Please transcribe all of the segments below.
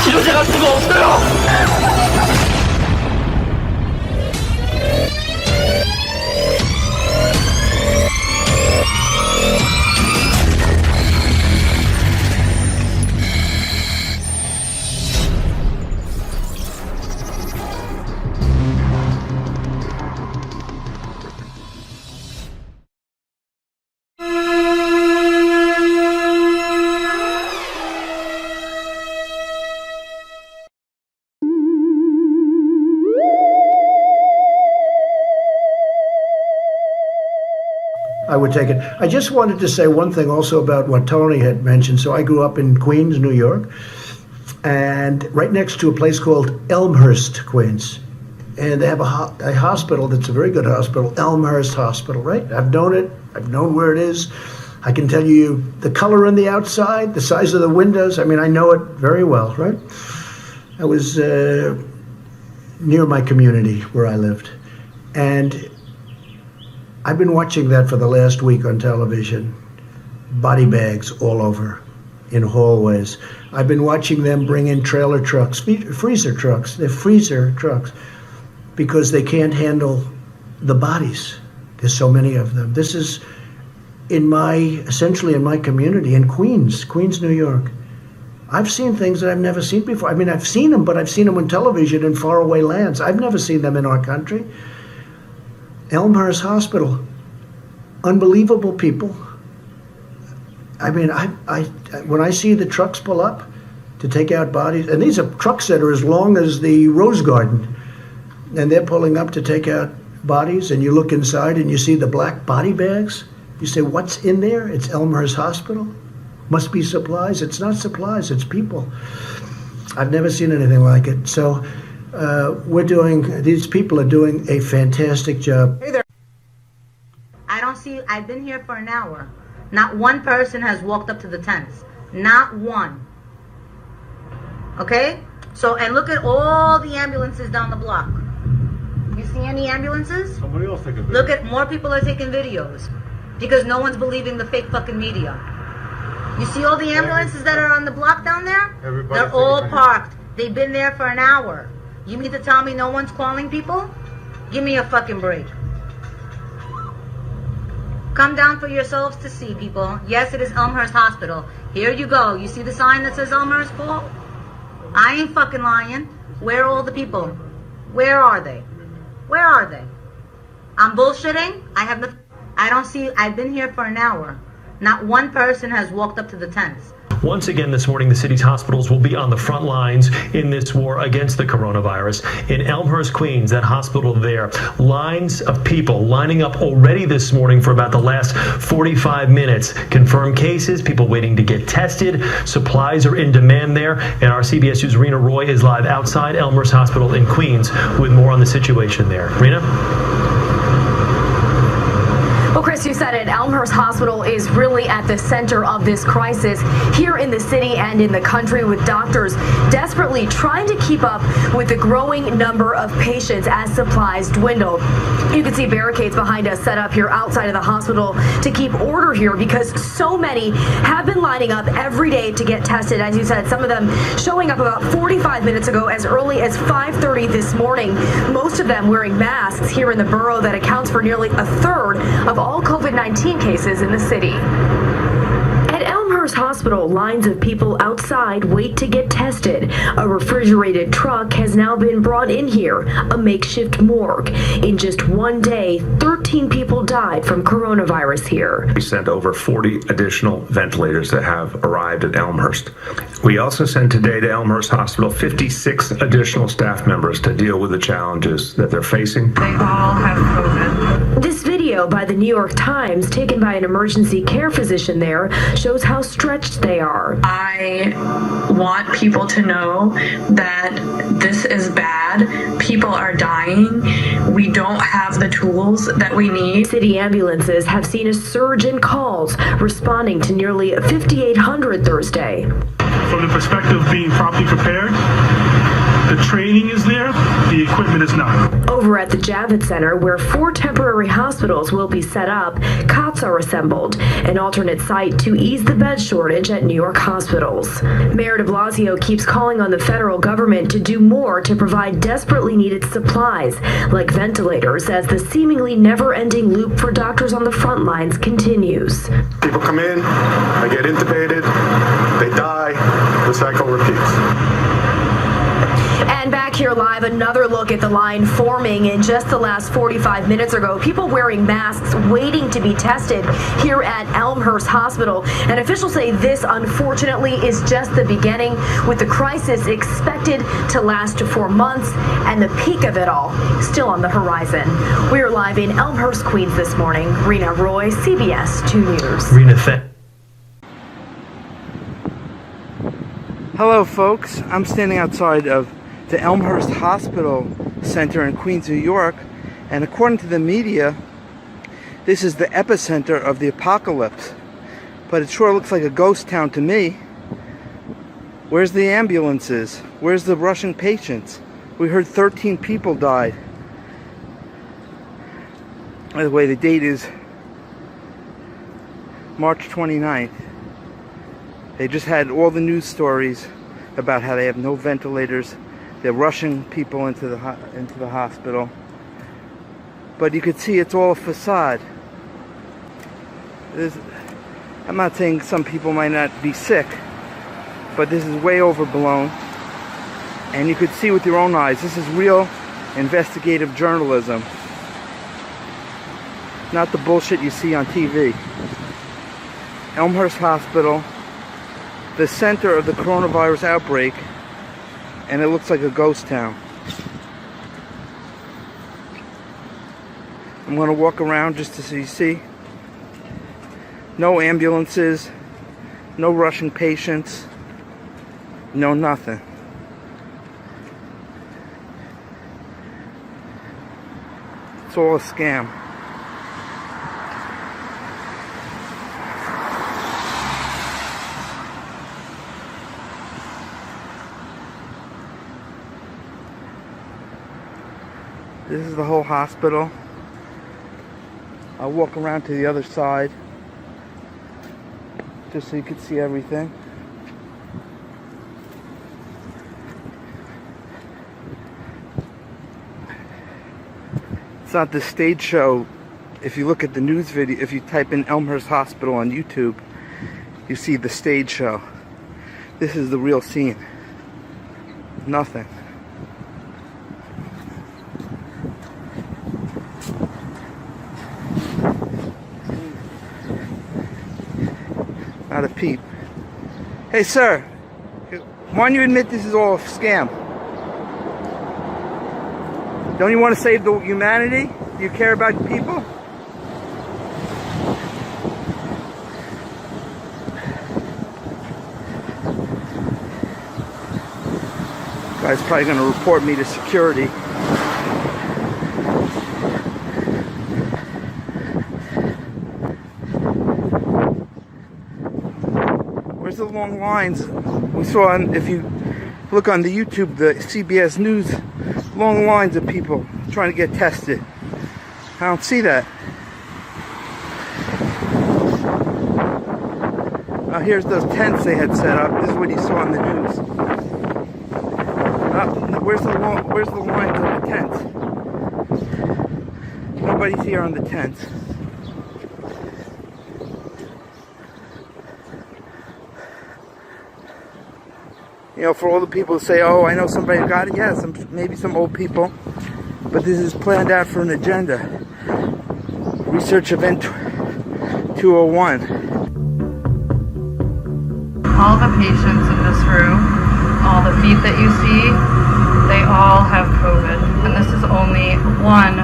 치료제가 수가 없어요. I would take it. I just wanted to say one thing also about what Tony had mentioned. So I grew up in Queens, New York, and right next to a place called Elmhurst, Queens. And they have a hospital that's a very good hospital, Elmhurst Hospital, right? I've known it. I've known where it is. I can tell you the color on the outside, the size of the windows. I mean, I know it very well, right? I was near my community where I lived. And I've been watching that for the last week on television. Body bags all over in hallways. I've been watching them bring in trailer trucks, freezer trucks. They're freezer trucks because they can't handle the bodies. There's so many of them. This is essentially in my community in Queens, New York. I've seen things that I've never seen before. I mean, I've seen them, but I've seen them on television in faraway lands. I've never seen them in our country. Elmhurst Hospital, unbelievable people. I mean, when I see the trucks pull up to take out bodies, and these are trucks that are as long as the Rose Garden, and they're pulling up to take out bodies, and you look inside and you see the black body bags. You say, what's in there? It's Elmhurst Hospital. Must be supplies. It's not supplies, it's people. I've never seen anything like it. So these people are doing a fantastic job. Hey there. I've been here for an hour. Not one person has walked up to the tents. Not one. Okay? So, and look at all the ambulances down the block. You see any ambulances? Somebody else take a video. Look at, more people are taking videos because no one's believing the fake fucking media. You see all the ambulances that are on the block down there? They're all parked. They've been there for an hour. You mean to tell me no one's calling people? Give me a fucking break. Come down for yourselves to see, people. Yes, it is Elmhurst Hospital. Here you go. You see the sign that says Elmhurst, Paul? I ain't fucking lying. Where are all the people? Where are they? Where are they? I'm bullshitting. I've been here for an hour. Not one person has walked up to the tents. Once again this morning, the city's hospitals will be on the front lines in this war against the coronavirus. In Elmhurst, Queens, that hospital there, lines of people lining up already this morning for about the last 45 minutes. Confirmed cases, people waiting to get tested. Supplies are in demand there. And our CBS News' Rena Roy is live outside Elmhurst Hospital in Queens with more on the situation there. Rena? Well, Chris, you said it. Elmhurst Hospital is really at the center of this crisis here in the city and in the country, with doctors desperately trying to keep up with the growing number of patients as supplies dwindle. You can see barricades behind us set up here outside of the hospital to keep order here because so many have been lining up every day to get tested. As you said, some of them showing up about 45 minutes ago, as early as 5:30 this morning. Most of them wearing masks here in the borough that accounts for nearly a third of all COVID-19 cases in the city. At Elmhurst Hospital, lines of people outside wait to get tested. A refrigerated truck has now been brought in here, a makeshift morgue. In just one day, 13 people died from coronavirus here. We sent over 40 additional ventilators that have arrived at Elmhurst. We also sent today to Elmhurst Hospital 56 additional staff members to deal with the challenges that they're facing. They all have COVID. This video by the New York Times, taken by an emergency care physician there, shows how stretched they are. I want people to know that this is bad. People are dying. We don't have the tools that we need. City ambulances have seen a surge in calls, responding to nearly 5,800 Thursday. From the perspective of being properly prepared, The training is there, the equipment is not. Over at the Javits Center, where 4 temporary hospitals will be set up, cots are assembled, an alternate site to ease the bed shortage at New York hospitals. Mayor de Blasio keeps calling on the federal government to do more to provide desperately needed supplies, like ventilators, as the seemingly never-ending loop for doctors on the front lines continues. People come in, they get intubated, they die, the cycle repeats. And back here live, another look at the line forming in just the last 45 minutes ago. People wearing masks waiting to be tested here at Elmhurst Hospital. And officials say this, unfortunately, is just the beginning, with the crisis expected to last for months and the peak of it all still on the horizon. We're live in Elmhurst, Queens this morning. Rena Roy, CBS 2 News. Rena, Hello, folks. I'm standing outside of the Elmhurst Hospital Center in Queens, New York, and according to the media, this is the epicenter of the apocalypse. But it sure looks like a ghost town to me. Where's the ambulances? Where's the rushing patients? We heard 13 people died. By the way, the date is March 29th. They just had all the news stories about how they have no ventilators. They're rushing people into the hospital. But you could see it's all a facade. I'm not saying some people might not be sick, but this is way overblown. And you could see with your own eyes, this is real investigative journalism. Not the bullshit you see on TV. Elmhurst Hospital, the center of the coronavirus outbreak, and it looks like a ghost town. I'm going to walk around just to see. No ambulances, no rushing patients, no nothing. It's all a scam. This is the whole hospital. I'll walk around to the other side just so you can see everything. It's not the stage show. If you look at the news video, if you type in Elmhurst Hospital on YouTube, you see the stage show. This is the real scene. Nothing. Not a peep. Hey, sir, why don't you admit this is all a scam? Don't you want to save the humanity? Do you care about people? Guy's probably going to report me to security. Where's the long lines we saw? If you look on the YouTube, the CBS News, long lines of people trying to get tested. I don't see that. Here's those tents they had set up. This is what you saw on the news. Where's the lines on the tents? Nobody's here on the tents. You know, for all the people who say, oh, I know somebody who got it, yes, maybe some old people, but this is planned out for an agenda. Research Event 201. All the patients in this room, all the feet that you see, they all have COVID. And this is only one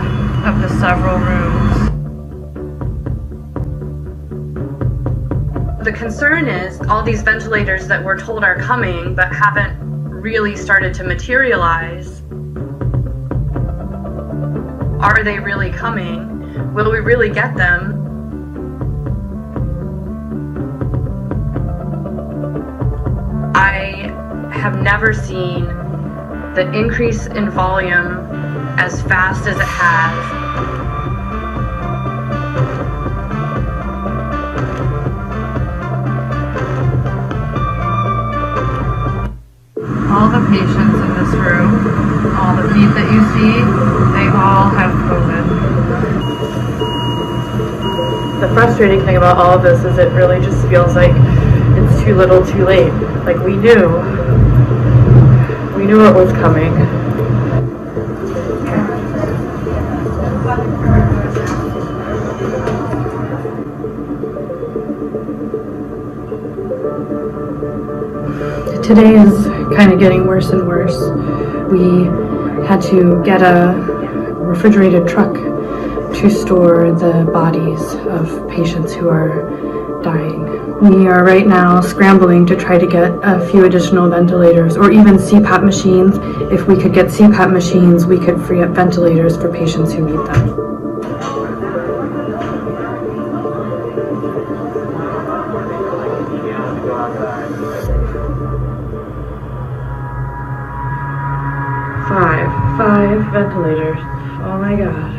of the several rooms. The concern is all these ventilators that we're told are coming but haven't really started to materialize. Are they really coming? Will we really get them? I have never seen the increase in volume as fast as it has. All the patients in this room, all the feet that you see, they all have COVID. The frustrating thing about all of this is it really just feels like it's too little too late. Like we knew what was coming. Today is kind of getting worse and worse. We had to get a refrigerated truck to store the bodies of patients who are dying. We are right now scrambling to try to get a few additional ventilators or even CPAP machines. If we could get CPAP machines, we could free up ventilators for patients who need them. Five ventilators. Oh my God.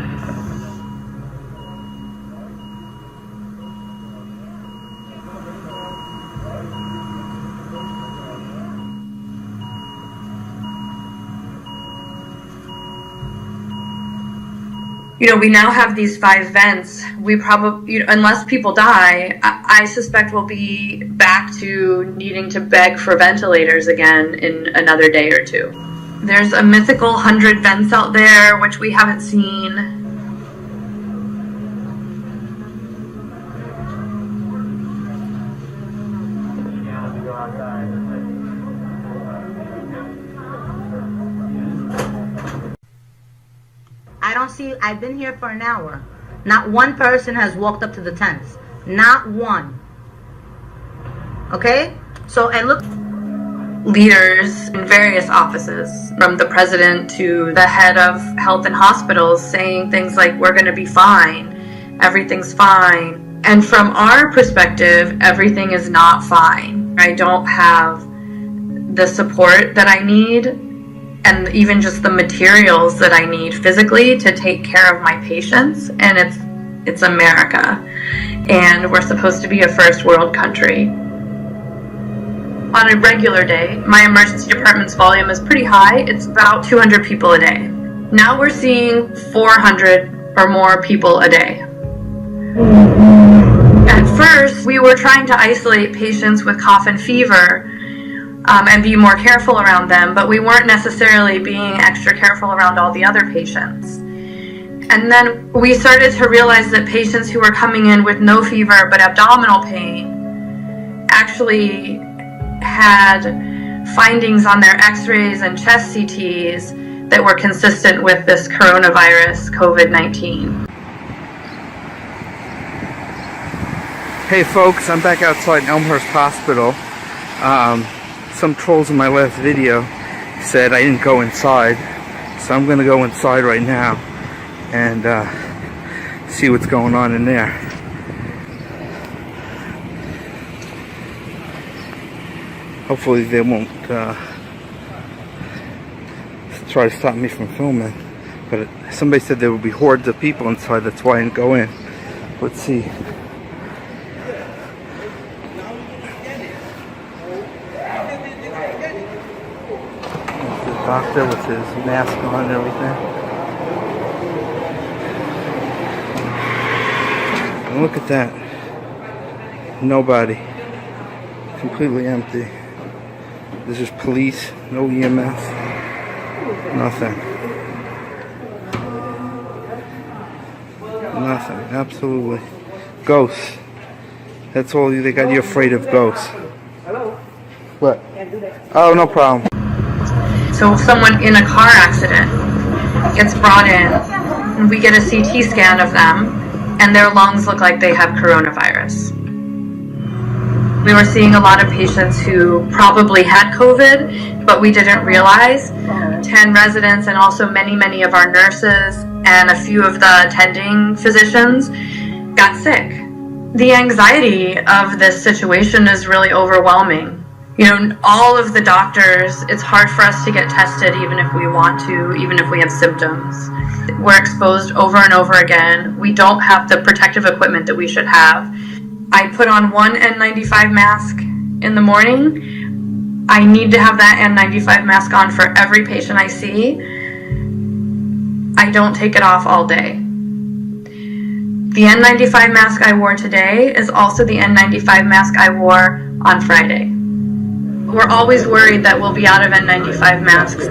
You know, we now have these 5 vents. We probably, unless people die, I suspect we'll be back to needing to beg for ventilators again in another day or 2. There's a mythical 100 vents out there, which we haven't seen. I don't see, I've been here for an hour. Not one person has walked up to the tents. Not one. Okay? So, and look. Leaders in various offices, from the president to the head of health and hospitals, saying things like, we're going to be fine, everything's fine. And from our perspective, everything is not fine. I don't have the support that I need, and even just the materials that I need physically to take care of my patients. And it's America, and we're supposed to be a first world country. On a regular day, my emergency department's volume is pretty high. It's about 200 people a day. Now we're seeing 400 or more people a day. At first, we were trying to isolate patients with cough and fever and be more careful around them, but we weren't necessarily being extra careful around all the other patients. And then we started to realize that patients who were coming in with no fever but abdominal pain actually had findings on their x-rays and chest CTs that were consistent with this coronavirus, COVID-19. Hey folks, I'm back outside Elmhurst Hospital. Some trolls in my last video said I didn't go inside, so I'm gonna go inside right now and see what's going on in there. Hopefully they won't try to stop me from filming, but somebody said there would be hordes of people inside, that's why I didn't go in. Let's see. There's the doctor with his mask on and everything. And look at that. Nobody. Completely empty. There's just police, no EMS, nothing. Nothing, absolutely. Ghosts. That's all they got you afraid of, ghosts. What? Oh, no problem. So if someone in a car accident gets brought in, and we get a CT scan of them, and their lungs look like they have coronavirus. We were seeing a lot of patients who probably had COVID, but we didn't realize. 10 residents and also many of our nurses and a few of the attending physicians got sick. The anxiety of this situation is really overwhelming. You know, all of the doctors, it's hard for us to get tested even if we want to, even if we have symptoms. We're exposed over and over again. We don't have the protective equipment that we should have. I put on one N95 mask in the morning. I need to have that N95 mask on for every patient I see. I don't take it off all day. The N95 mask I wore today is also the N95 mask I wore on Friday. We're always worried that we'll be out of N95 masks.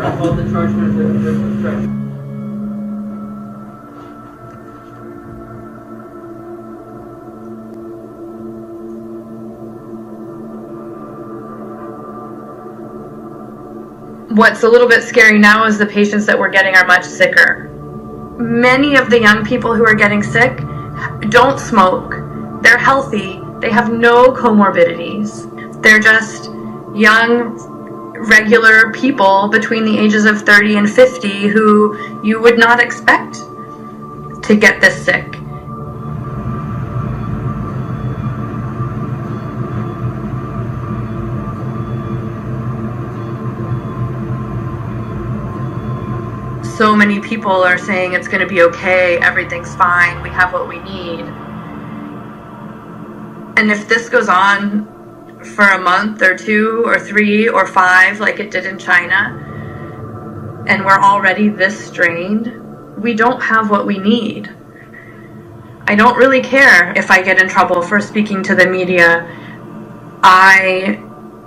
What's a little bit scary now is the patients that we're getting are much sicker. Many of the young people who are getting sick don't smoke. They're healthy. They have no comorbidities. They're just young, regular people between the ages of 30 and 50 who you would not expect to get this sick. So many people are saying it's going to be okay, everything's fine, we have what we need. And if this goes on for a month or 2 or 3 or 5 like it did in China, and we're already this strained, we don't have what we need. I don't really care if I get in trouble for speaking to the media. I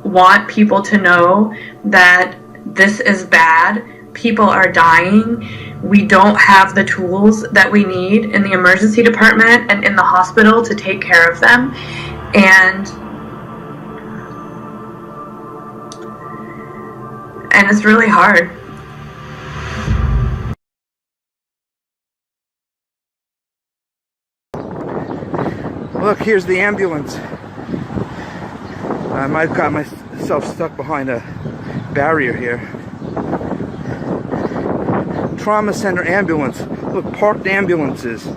want people to know that this is bad. People are dying. We don't have the tools that we need in the emergency department and in the hospital to take care of them. And it's really hard. Look, here's the ambulance. I might have got myself stuck behind a barrier here. Trauma center ambulance. Look, parked ambulances.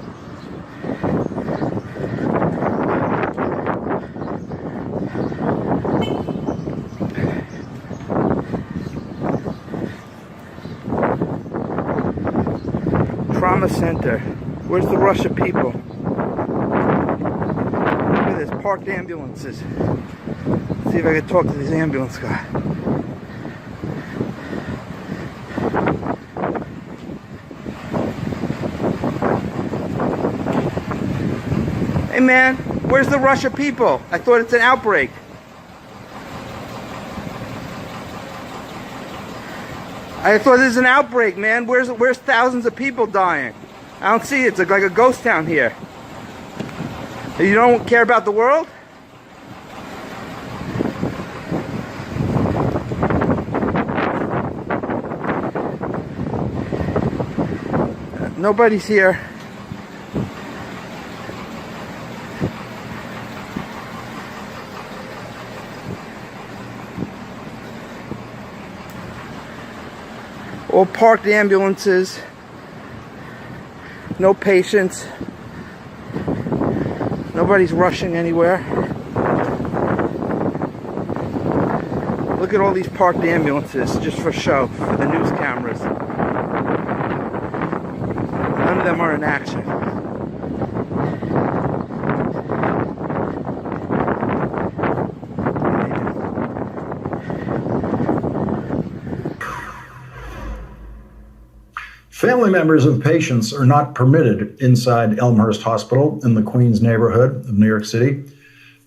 Trauma center. Where's the rush of people? Look at this, parked ambulances. Let's see if I can talk to this ambulance guy. Hey man, where's the rush of people? I thought it's an outbreak. I thought this is an outbreak, man. Where's thousands of people dying? I don't see it. It's like a ghost town here. You don't care about the world? Nobody's here. All parked ambulances, no patients, nobody's rushing anywhere. Look at all these parked ambulances just for show, for the news cameras. None of them are in action. Family members of patients are not permitted inside Elmhurst Hospital in the Queens neighborhood of New York City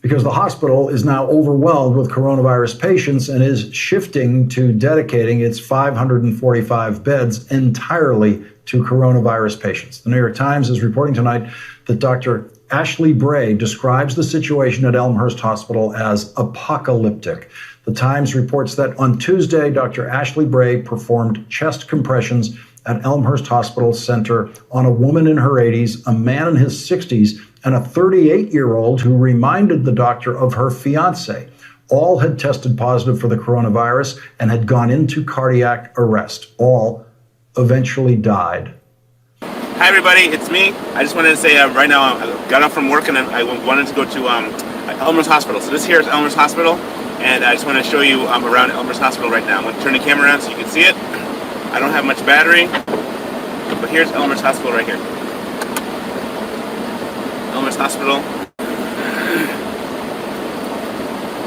because the hospital is now overwhelmed with coronavirus patients and is shifting to dedicating its 545 beds entirely to coronavirus patients. The New York Times is reporting tonight that Dr. Ashley Bray describes the situation at Elmhurst Hospital as apocalyptic. The Times reports that on Tuesday, Dr. Ashley Bray performed chest compressions at Elmhurst Hospital Center on a woman in her 80s, a man in his 60s, and a 38-year-old who reminded the doctor of her fiance. All had tested positive for the coronavirus and had gone into cardiac arrest. All eventually died. Hi, everybody. It's me. I just wanted to say right now I got off from work and I wanted to go to Elmhurst Hospital. So this here is Elmhurst Hospital. And I just want to show you I'm around Elmhurst Hospital right now. I'm going to turn the camera around so you can see it. I don't have much battery, but here's Elmhurst Hospital right here. Elmhurst Hospital.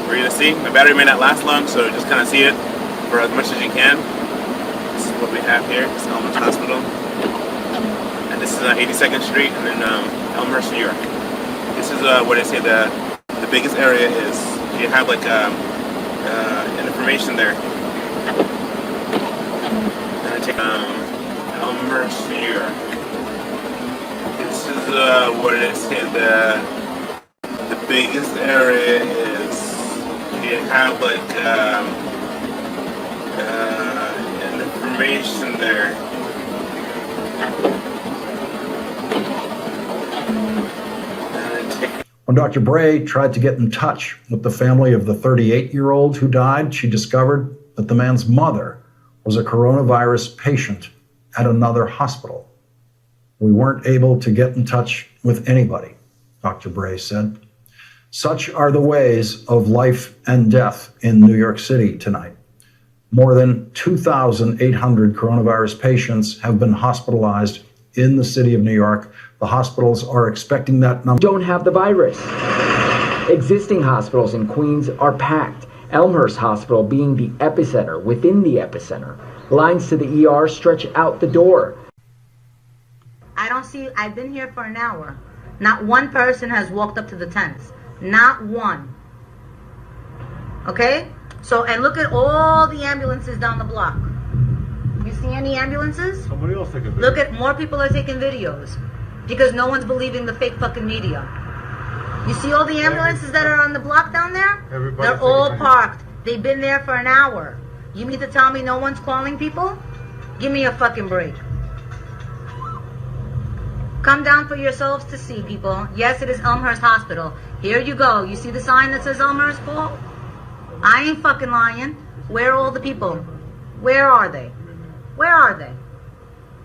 For you to see. My battery may not last long, so just kind of see it for as much as you can. This is what we have here. This is Elmhurst Hospital. And this is 82nd Street and then Elmhurst, New York. This is what I say the biggest area is. You have like information there. And I take Elmhurst, New York. This is what it is. The biggest area is. You have like information there. When Dr. Bray tried to get in touch with the family of the 38-year-old who died, she discovered that the man's mother was a coronavirus patient at another hospital. We weren't able to get in touch with anybody, Dr. Bray said. Such are the ways of life and death in New York City tonight. More than 2,800 coronavirus patients have been hospitalized in the city of New York. The hospitals are expecting that number. Don't have the virus. Existing hospitals in Queens are packed. Elmhurst Hospital being the epicenter within the epicenter. Lines to the ER stretch out the door. I've been here for an hour. Not one person has walked up to the tents. Not one. Okay? So, and look at all the ambulances down the block. You see any ambulances? Somebody else take a video. Look at more people are taking videos because no one's believing the fake fucking media. You see all the ambulances that are on the block down there? They're all parked. They've been there for an hour. You mean to tell me no one's calling people? Give me a fucking break. Come down for yourselves to see, people. Yes, it is Elmhurst Hospital. Here you go. You see the sign that says Elmhurst, Paul? I ain't fucking lying. Where are all the people? Where are they? Where are they?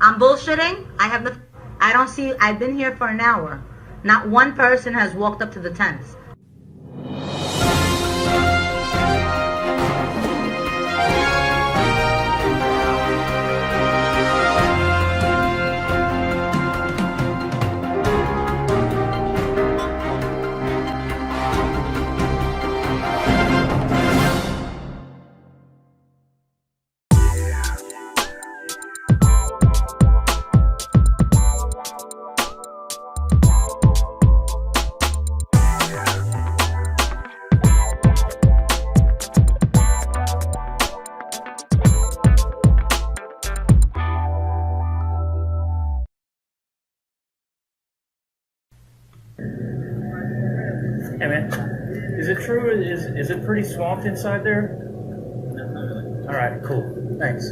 I'm bullshitting. I don't see. I've been here for an hour. Not one person has walked up to the tents. Hey man, is it true? Is it pretty swamped inside there? All right, cool. Thanks.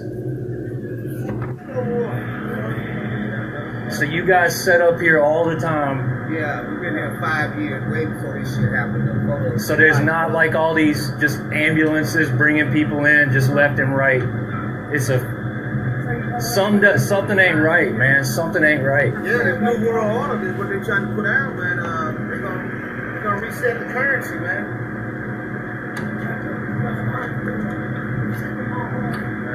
So you guys set up here all the time? Yeah, we've been here 5 years, way before this shit happened. So there's not like all these just ambulances bringing people in just left and right. It's something ain't right, man. Something ain't right. Yeah, there's New World Order is what they're trying to put out, man. They're gonna reset the currency, man.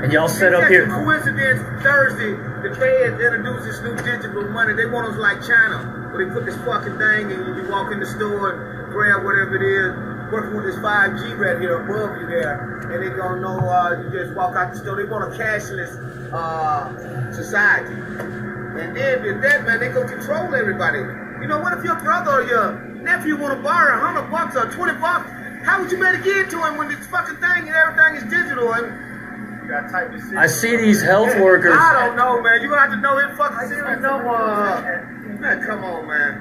And y'all set up here. Coincidence, Thursday, the Fed introduced this new digital money. They want us like China, where they put this fucking thing and you walk in the store and grab whatever it is, working with this 5G right here above you there, and they gonna know you just walk out the store. They want a cashless society. And then with that, man, they gonna control everybody. You know, what if your brother or your nephew want to borrow $100 or $20? How would you better get to him when this fucking thing and everything is digital? I see these health workers. I don't know, man. You gonna have to know his fucking serious number. Man, come on, man.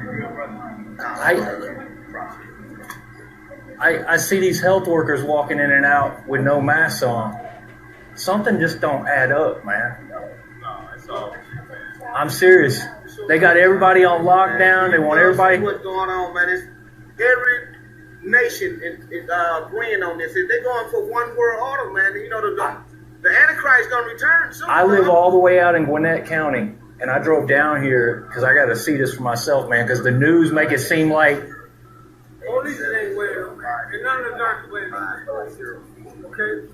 I see these health workers walking in and out with no masks on. Something just don't add up, man. I'm serious. They got everybody on lockdown. They want everybody. What's going on, man? It's every nation is agreeing on this. They're going for one world order, man. You know, the Antichrist gonna return soon. I live all the way out in Gwinnett County, and I drove down here because I got to see this for myself, man. Because the news make it seem like. Police ain't wearing them. And none of the dark wearing them. Okay.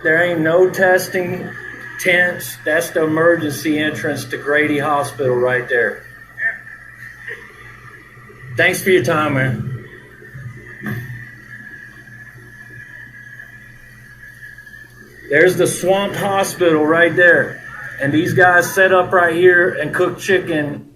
There ain't no testing tents. That's the emergency entrance to Grady Hospital right there. Thanks for your time, man. There's the Swamped Hospital right there. And these guys set up right here and cook chicken